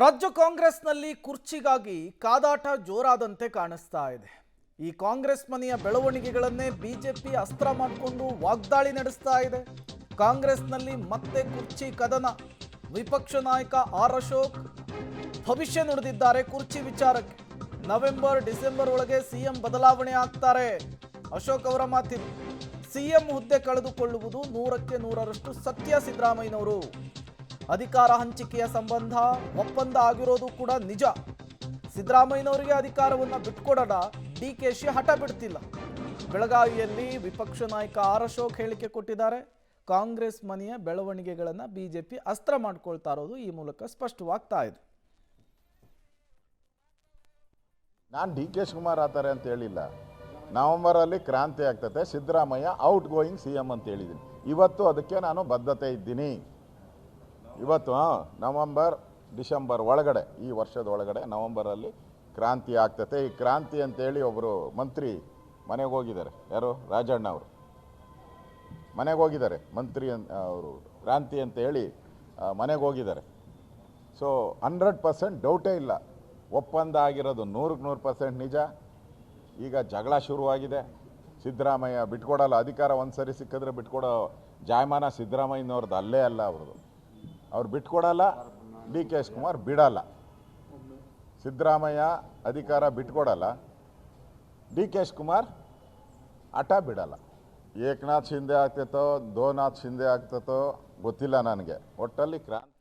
ರಾಜ್ಯ ಕಾಂಗ್ರೆಸ್ನಲ್ಲಿ ಕುರ್ಚಿಗಾಗಿ ಕಾದಾಟ ಜೋರಾದಂತೆ ಕಾಣಿಸ್ತಾ ಇದೆ. ಈ ಕಾಂಗ್ರೆಸ್ ಮನೆಯ ಬೆಳವಣಿಗೆಗಳನ್ನೇ ಬಿಜೆಪಿ ಅಸ್ತ್ರ ಮಾಡಿಕೊಂಡು ವಾಗ್ದಾಳಿ ನಡೆಸ್ತಾ ಇದೆ. ಕಾಂಗ್ರೆಸ್ನಲ್ಲಿ ಮತ್ತೆ ಕುರ್ಚಿ ಕದನ. ವಿಪಕ್ಷ ನಾಯಕ ಆರ್ ಅಶೋಕ್ ಭವಿಷ್ಯ ನುಡಿದಿದ್ದಾರೆ ಕುರ್ಚಿ ವಿಚಾರಕ್ಕೆ. ನವೆಂಬರ್ ಡಿಸೆಂಬರ್ ಒಳಗೆ ಸಿಎಂ ಬದಲಾವಣೆ ಆಗ್ತಾರೆ. ಅಶೋಕ್ ಅವರ ಮಾತಿದೆ. ಸಿಎಂ ಹುದ್ದೆ ಕಳೆದುಕೊಳ್ಳುವುದು 100ಕ್ಕೆ 100ರಷ್ಟು ಸತ್ಯ. ಸಿದ್ದರಾಮಯ್ಯನವರು ಅಧಿಕಾರ ಹಂಚಿಕೆಯ ಸಂಬಂಧ ಒಪ್ಪಂದ ಆಗಿರೋದು ಕೂಡ ನಿಜ. ಸಿದ್ದರಾಮಯ್ಯನವರಿಗೆ ಅಧಿಕಾರವನ್ನು ಬಿಟ್ಕೊಡೋಣ ಡಿಕೆಶಿ ಹಠ ಬಿಡ್ತಿಲ್ಲ. ಬೆಳಗಾವಿಯಲ್ಲಿ ವಿಪಕ್ಷ ನಾಯಕ ಆರ್ ಅಶೋಕ್ ಹೇಳಿಕೆ ಕೊಟ್ಟಿದ್ದಾರೆ. ಕಾಂಗ್ರೆಸ್ ಮನೆಯ ಬೆಳವಣಿಗೆಗಳನ್ನು ಬಿಜೆಪಿ ಅಸ್ತ್ರ ಮಾಡ್ಕೊಳ್ತಾ ಇರೋದು ಈ ಮೂಲಕ ಸ್ಪಷ್ಟವಾಗ್ತಾ ಇದೆ. ನಾನು ಡಿ ಕೆ ಶಿವಕುಮಾರ್ ಆತಾರೆ ಅಂತ ಹೇಳಿಲ್ಲ. ನವೆಂಬರಲ್ಲಿ ಕ್ರಾಂತಿ ಆಗ್ತದೆ, Siddaramaiah out going C M ಅಂತ ಹೇಳಿದ್ದೀನಿ. ಇವತ್ತು ಅದಕ್ಕೆ ನಾನು ಬದ್ಧತೆ ಇದ್ದೀನಿ. ಇವತ್ತು ನವಂಬರ್ ಡಿಸೆಂಬರ್ ಒಳಗಡೆ, ಈ ವರ್ಷದ ಒಳಗಡೆ ನವಂಬರಲ್ಲಿ ಕ್ರಾಂತಿ ಆಗ್ತದೆ. ಈ ಕ್ರಾಂತಿ ಅಂತೇಳಿ ಒಬ್ಬರು ಮಂತ್ರಿ ಮನೆಗೆ ಹೋಗಿದ್ದಾರೆ. ಯಾರು? ರಾಜಣ್ಣ ಅವರು ಮನೆಗೆ ಹೋಗಿದ್ದಾರೆ. ಮಂತ್ರಿ ಅವರು ಕ್ರಾಂತಿ ಅಂತ ಹೇಳಿ ಮನೆಗೆ ಹೋಗಿದ್ದಾರೆ. ಸೊ 100% ಡೌಟೇ ಇಲ್ಲ, ಒಪ್ಪಂದ ಆಗಿರೋದು 100% ನಿಜ. ಈಗ ಜಗಳ ಶುರುವಾಗಿದೆ. ಸಿದ್ದರಾಮಯ್ಯ ಬಿಟ್ಕೊಡಲ್ಲ. ಅಧಿಕಾರ ಒಂದು ಸರಿ ಸಿಕ್ಕಿದ್ರೆ ಬಿಟ್ಕೊಡೋ ಜಾಯಮಾನ ಸಿದ್ದರಾಮಯ್ಯನವ್ರದ್ದು ಅಲ್ಲೇ ಅಲ್ಲ. ಅವ್ರು ಬಿಟ್ಕೊಡಲ್ಲ, ಡಿ ಕೆ ಶಿವಕುಮಾರ್ ಬಿಡಲ್ಲ. ಸಿದ್ದರಾಮಯ್ಯ ಅಧಿಕಾರ ಬಿಟ್ಕೊಡಲ್ಲ, ಡಿ ಕೆ ಶಿವಕುಮಾರ್ ಹಠ ಬಿಡಲ್ಲ. ಏಕನಾಥ್ ಶಿಂದೆ ಆಗ್ತೈತೋ, ದೋನಾಥ್ ಶಿಂದೆ ಆಗ್ತೈತೋ ಗೊತ್ತಿಲ್ಲ ನನಗೆ. ಒಟ್ಟಲ್ಲಿ ಕ್ರಾಂತಿ